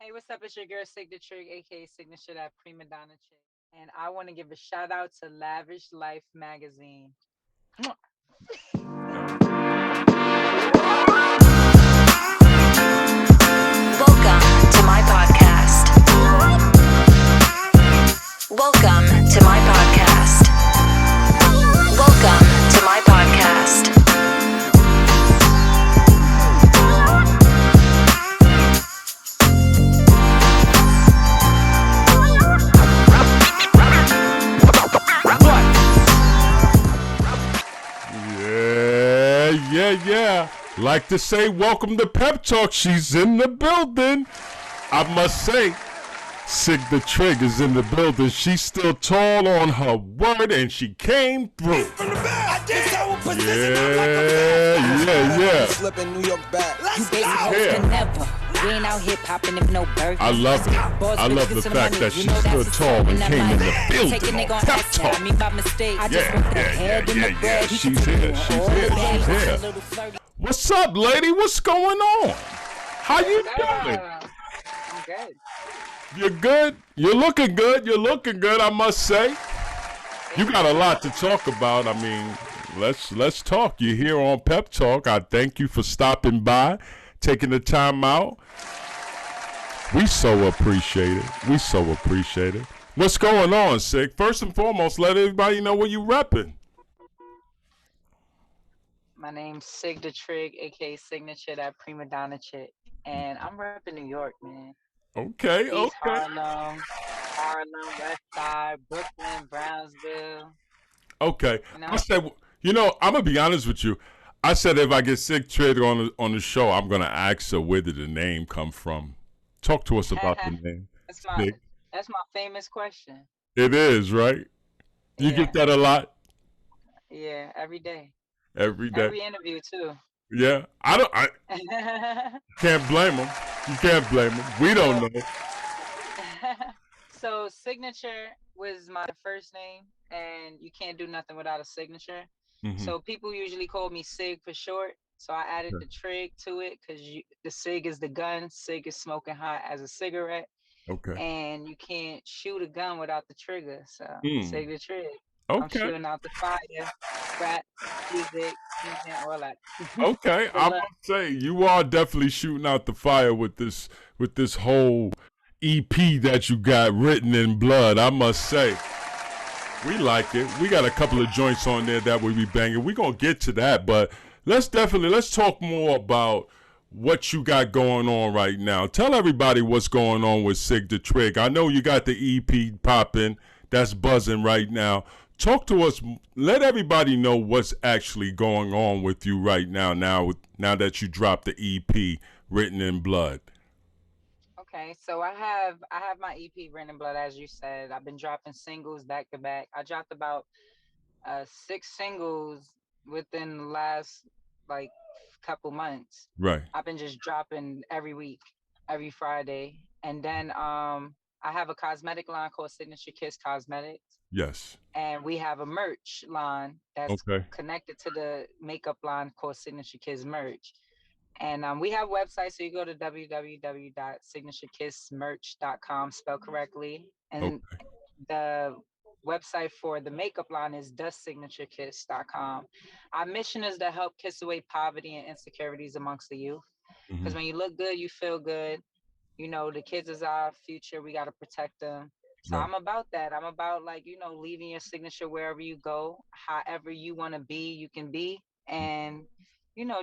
Hey, what's up? It's your girl Sigdatrig, aka Signature that Prima Donna chick. And I want to give a shout out to Lavish Life magazine. Mwah. Welcome to my podcast. Welcome to my podcast. Welcome to my podcast. Yeah. Like to say, welcome to Pep Talk. She's in the building. I must say, Sigdatrig is in the building. She's still tall on her word, and she came through. Yeah. Slipping New York back. Never. We ain't out here popping if no birthday. I love it. I love the fact that she stood tall and came in the building on Pep Talk. Yeah. She's here. What's up, lady? What's going on? How you doing? I'm good. You're good? You're looking good, I must say. You got a lot to talk about. I mean, let's talk. You're here on Pep Talk. I thank you for stopping by, taking the time out. We so appreciate it. What's going on, Sig? First and foremost, let everybody know where you repping. My name's Sigdatrig, aka Signature that Prima Donna chick. And I'm repping New York, man. Okay. East Harlem, West Side, Brooklyn, Brownsville. Okay. You know? I said, I'm gonna be honest with you. I said if I get Sigdatrig on the show, I'm gonna ask her where did the name come from. Talk to us about the name. That's my famous question. It is, right? You get that a lot? Yeah, every day. Every day. Every interview too. Yeah. I can't blame them. You can't blame them. We don't know. So Signature was my first name, and you can't do nothing without a signature. Mm-hmm. So people usually call me Sig for short. So I added the trig to it because the Sig is the gun. Sig is smoking hot as a cigarette. Okay. And you can't shoot a gun without the trigger. So Sig the trig. Okay. I'm shooting out the fire, rap, music, all that. Okay. I must say you are definitely shooting out the fire with this whole EP that you got written in blood. I must say. We like it. We got a couple of joints on there that we be banging. We're going to get to that, but let's talk more about what you got going on right now. Tell everybody what's going on with Sigdatrig. I know you got the EP popping. That's buzzing right now. Talk to us. Let everybody know what's actually going on with you right now that you dropped the EP written in blood. Okay, so I have my EP Written in Blood, as you said. I've been dropping singles back to back. I dropped about 6 singles within the last couple months. Right. I've been just dropping every week, every Friday, and then I have a cosmetic line called Signature Kiss Cosmetics. Yes. And we have a merch line that's connected to the makeup line called Signature Kiss Merch. And we have websites, so you go to www.signaturekissmerch.com, spelled correctly. And the website for the makeup line is thesignaturekiss.com. Our mission is to help kiss away poverty and insecurities amongst the youth. Because when you look good, you feel good. You know, the kids is our future. We got to protect them. So I'm about that. I'm about leaving your signature wherever you go, however you want to be, you can be. And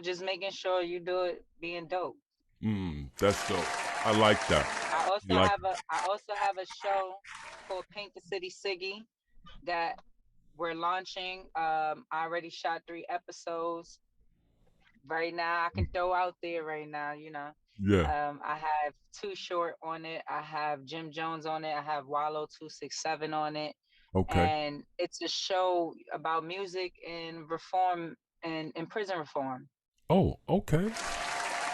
just making sure you do it being dope. That's dope. I like that. I also have a show called Paint the City Siggy that we're launching. I already shot 3 episodes. Right now, I can throw out there right now, Yeah. I have Too Short on it. I have Jim Jones on it. I have Wallo 267 on it. Okay. And it's a show about music and reform and prison reform. Oh, okay.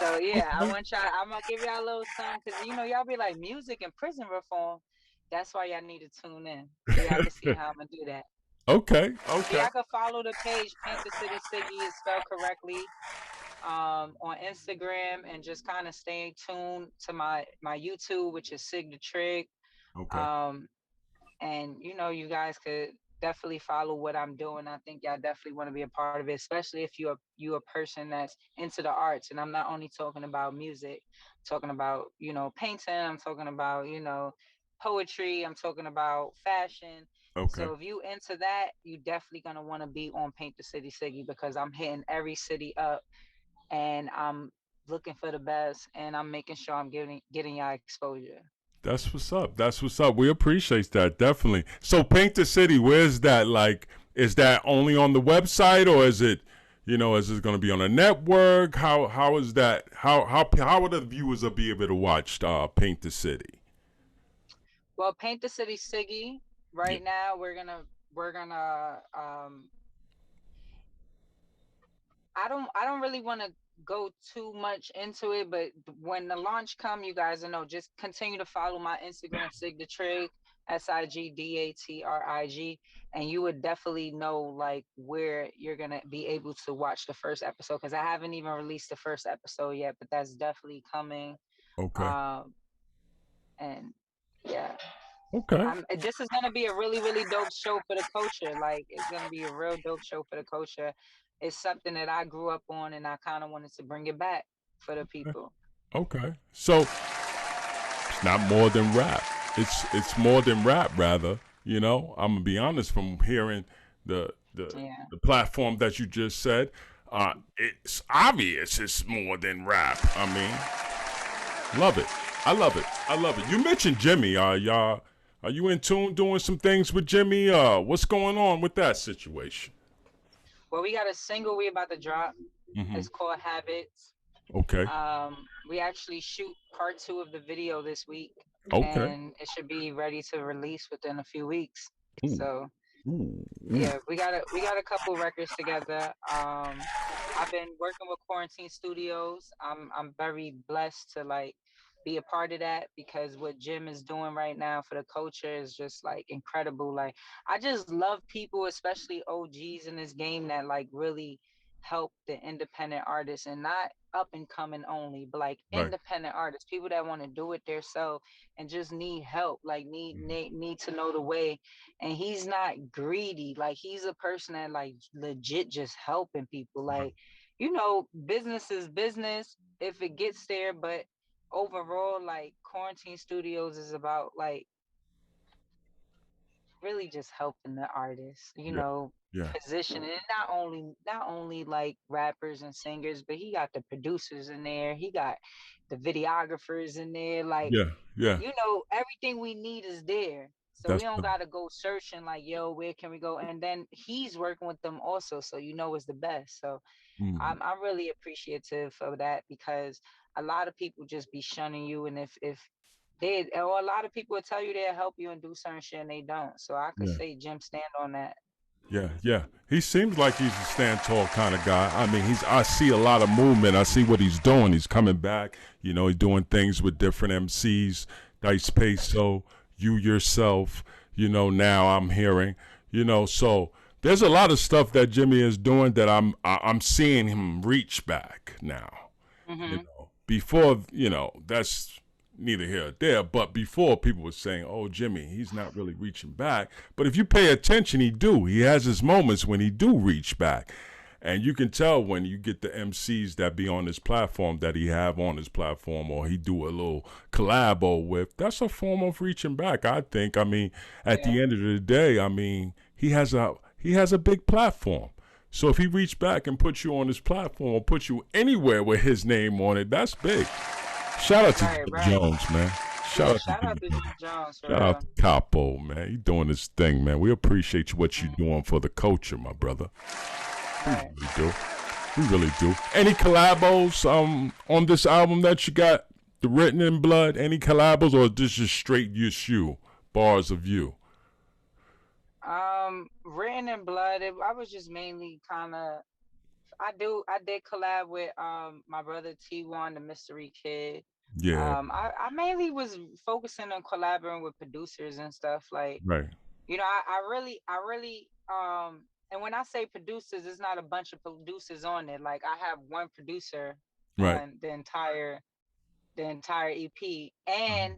So yeah, I'm gonna give y'all a little something because y'all be like music and prison reform. That's why y'all need to tune in. So y'all can see how I'm gonna do that. Okay. Yeah, I can follow the page. Paint the City Siggy is spelled correctly. on Instagram, and just kind of staying tuned to my YouTube, which is Sigdatrig. Okay. Um, and you guys could definitely follow what I'm doing. I think y'all definitely want to be a part of it, especially if you a person that's into the arts. And I'm not only talking about music, I'm talking about painting. I'm talking about poetry. I'm talking about fashion. Okay. So if you into that, you definitely gonna want to be on Paint the City Siggy, because I'm hitting every city up, and I'm looking for the best, and I'm making sure I'm getting y'all exposure. That's what's up. That's what's up. We appreciate that, definitely. So Paint the City, where's that? Like, is that only on the website, or is it, is it going to be on a network? How is that? How would the viewers be able to watch Paint the City? Well, Paint the City Siggy. Yeah. Right now, we're gonna. I don't really want to go too much into it, but when the launch come, you guys will know. Just continue to follow my Instagram, Sigdatrig, Sigdatrig, and you would definitely know like where you're gonna be able to watch the first episode, because I haven't even released the first episode yet, but that's definitely coming. Okay. Um, and yeah. Okay. This is gonna be a really, really dope show for the culture. Like, it's gonna be a real dope show for the culture. It's something that I grew up on, and I kind of wanted to bring it back for the people. Okay. So it's not more than rap. It's more than rap, rather. I'm gonna be honest. From hearing the the Yeah. the platform that you just said, it's obvious it's more than rap. I mean, love it. I love it. I love it. You mentioned Jimmy. Are you in tune doing some things with Jimmy? What's going on with that situation? Well, we got a single we about to drop. Mm-hmm. It's called Habits. Okay. We actually shoot part 2 of the video this week, Okay. and it should be ready to release within a few weeks. Ooh. So Ooh. Ooh. yeah, we got a couple records together. I've been working with Quarantine Studios. I'm very blessed to like be a part of that, because what Jim is doing right now for the culture is just like incredible. Like, I just love people, especially OGs in this game, that like really help the independent artists, and not up and coming only, but like Right. independent artists, people that want to do it themselves and just need help, like need to know the way. And he's not greedy. Like, he's a person that like legit just helping people. Like, business is business if it gets there, but overall, like, Quarantine Studios is about like really just helping the artists, Yeah. Yeah. positioning it, not only like rappers and singers, but he got the producers in there, he got the videographers in there, like, Yeah. Yeah. everything we need is there. So we That's don't gotta go searching like, yo, where can we go? And then he's working with them also, so it's the best. So mm, I'm really appreciative of that, because a lot of people just be shunning you, and if they, or a lot of people will tell you they'll help you and do certain shit, and they don't. So I could yeah. say Jim stand on that. Yeah, yeah. He seems like he's a stand tall kind of guy. I mean, I see a lot of movement. I see what he's doing. He's coming back. He's doing things with different MCs. Dice Peso, you yourself. Now I'm hearing. So there's a lot of stuff that Jimmy is doing that I'm seeing him reach back now. Mm-hmm. Before, that's neither here or there, but before people were saying, oh, Jimmy, he's not really reaching back. But if you pay attention, he has his moments when he do reach back. And you can tell when you get the MCs that be on his platform, that he have on his platform, or he do a little collabo with, that's a form of reaching back, I think. I mean, at Yeah. the end of the day, I mean, he has a big platform. So if he reach back and put you on his platform, or put you anywhere with his name on it, that's big. Shout out to Jim Right. Jones, man. Yeah. Shout out to Shout Jim out to Jones. Jim Jones for Shout out real. to Capo, man. He doing his thing, man. We appreciate what you doing for the culture, my brother. We Right. really do. We really do. Any collabos on this album that you got? The Written in Blood? Any collabos, or this just straight you? Bars of you? Written in Blood. I was just mainly kind of. I did collab with my brother T1, the Mystery Kid. Yeah. I mainly was focusing on collaborating with producers and stuff. Like, Right. I really and when I say producers, it's not a bunch of producers on it. Like I have one producer Right. on the entire EP, and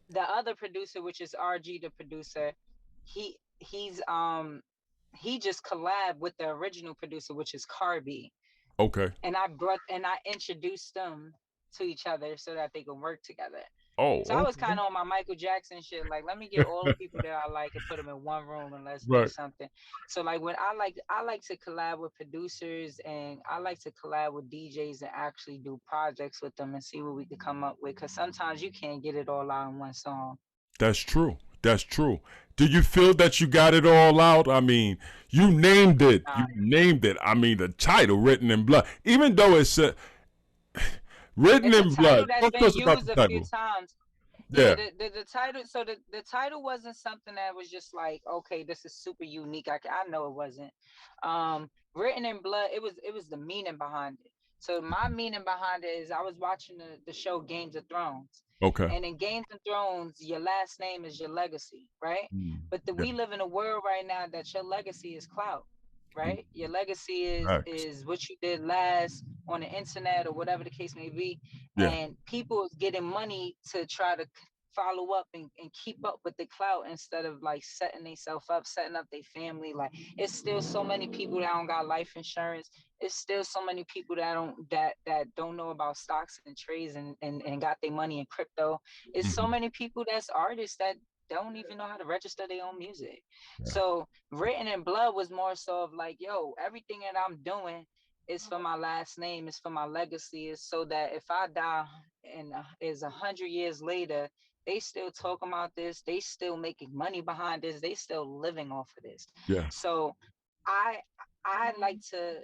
the other producer, which is RG, the producer, he just collabed with the original producer, which is Carby, Okay. and I introduced them to each other so that they can work together. So I Oh, was kind of on my Michael Jackson shit. Like, let me get all the people that I like and put them in one room and let's do right. something. So like when I like to collab with producers and I like to collab with DJs and actually do projects with them and see what we could come up with. Cause sometimes you can't get it all out in one song. That's true. That's true. Do you feel that you got it all out? I mean, you named it. Nah, You named it. I mean, the title, Written in Blood. Even though it's Written it's a in title Blood. that's Talk to been us about used the a few title. times. Yeah, Yeah. the title. So the title wasn't something that was just like, okay, this is super unique. I know it wasn't. Written in blood. It was the meaning behind it. So my meaning behind it is I was watching the show Games of Thrones, Okay. and in Games of Thrones, your last name is your legacy, right? Mm. But Yeah. we live in a world right now that your legacy is clout, Mm. right? Your legacy is Facts. is what you did last on the internet or whatever the case may be, Yeah. and people is getting money to try to follow up and keep up with the clout instead of like setting themselves up, setting up their family. Like it's still so many people that don't got life insurance. It's still so many people that don't know about stocks and trades and got their money in crypto. It's so Mm-hmm. many people that's artists that don't even know how to register their own music. Yeah. So Written in Blood was more so of like, yo, everything that I'm doing is for my last name, is for my legacy, is so that if I die and is 100 years later, they still talking about this, they still making money behind this, they still living off of this. Yeah. So I I like to,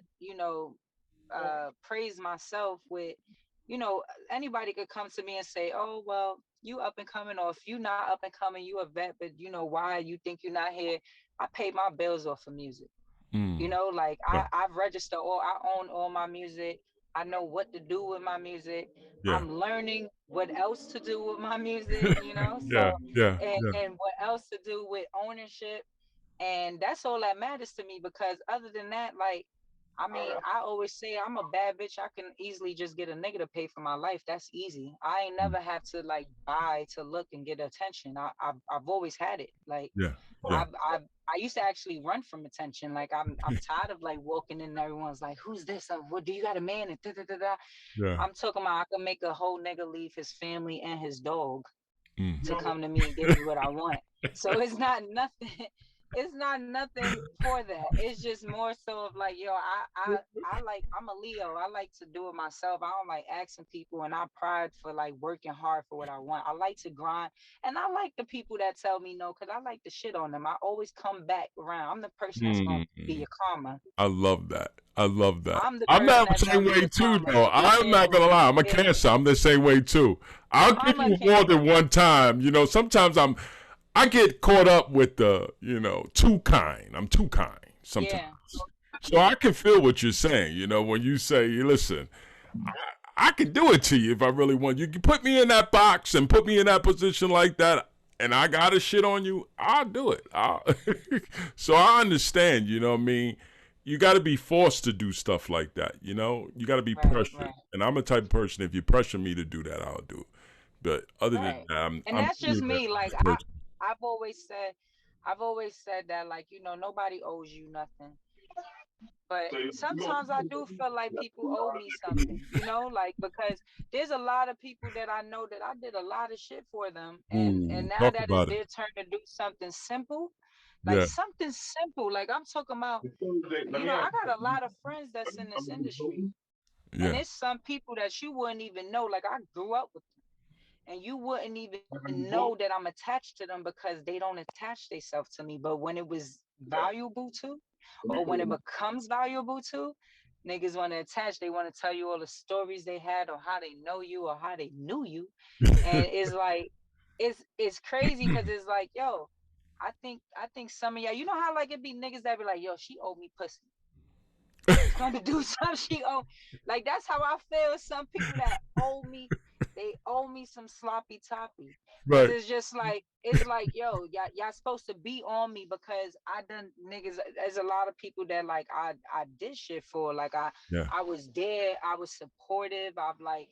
praise myself with, anybody could come to me and say, oh, well, you up and coming, or if you not up and coming, you a vet, but why you think you're not here? I pay my bills off of music. Mm. Like Yeah. I've registered I own all my music. I know what to do with my music. Yeah. I'm learning what else to do with my music. yeah. So Yeah. and Yeah. and what else to do with ownership. And that's all that matters to me, because other than that, like, I mean, I always say I'm a bad bitch. I can easily just get a nigga to pay for my life. That's easy. I ain't Mm. never have to like buy to look and get attention. I've always had it. Like Yeah. Yeah. I used to actually run from attention. Like I'm tired of like walking in and everyone's like, who's this? What do you got a man? And da, da, da, da. Yeah. I'm talking about I can make a whole nigga leave his family and his dog Mm. to come to me and give me what I want. So it's not nothing. It's not nothing for that. It's just more so of like, yo, I'm a Leo. I like to do it myself. I don't like asking people, and I pride for like working hard for what I want. I like to grind, and I like the people that tell me no, because I like to shit on them. I always come back around. I'm the person that's gonna be Mm. your karma. I love that. I love that. I'm the I'm person not the that's same gonna be way your too, karma. though. I'm not gonna lie. I'm a Yeah. Cancer. I'm the same way too. I'll give I'm a you more Cancer. than one time. Sometimes I get caught up with the, too kind. I'm too kind sometimes. Yeah. So I can feel what you're saying. When you say, listen, I can do it to you if I really want. You can put me in that box and put me in that position like that, and I gotta shit on you. I'll do it. So I understand. You know what I mean? You got to be forced to do stuff like that. You got to be pressured. Right. And I'm a type of person. If you pressure me to do that, I'll do it. But other than that, And I'm that's just pretty me. Like person. I've always said, that, like, nobody owes you nothing. But sometimes I do feel like people owe me something, like, because there's a lot of people that I know that I did a lot of shit for them, and now Talk that it's about it. their turn to do something simple, like Yeah. something simple. Like I'm talking about, I got a lot of friends that's in this industry, and Yeah. it's some people that you wouldn't even know. Like I grew up with them, and you wouldn't even know that I'm attached to them because they don't attach themselves to me. But when it was valuable to, or when it becomes valuable to, niggas want to attach. They want to tell you all the stories they had, or how they know you, or how they knew you. And it's like, it's crazy, because it's like, yo, I think some of y'all, how like it be niggas that be like, yo, she owed me pussy. She's going to do something. Like, that's how I feel. Some people that owe me me some sloppy toppy. Cause Right. it's just like, it's like, yo, y'all supposed to be on me because I done niggas. There's a lot of people that like I did shit for. Like Yeah. I was there, I was supportive. I've like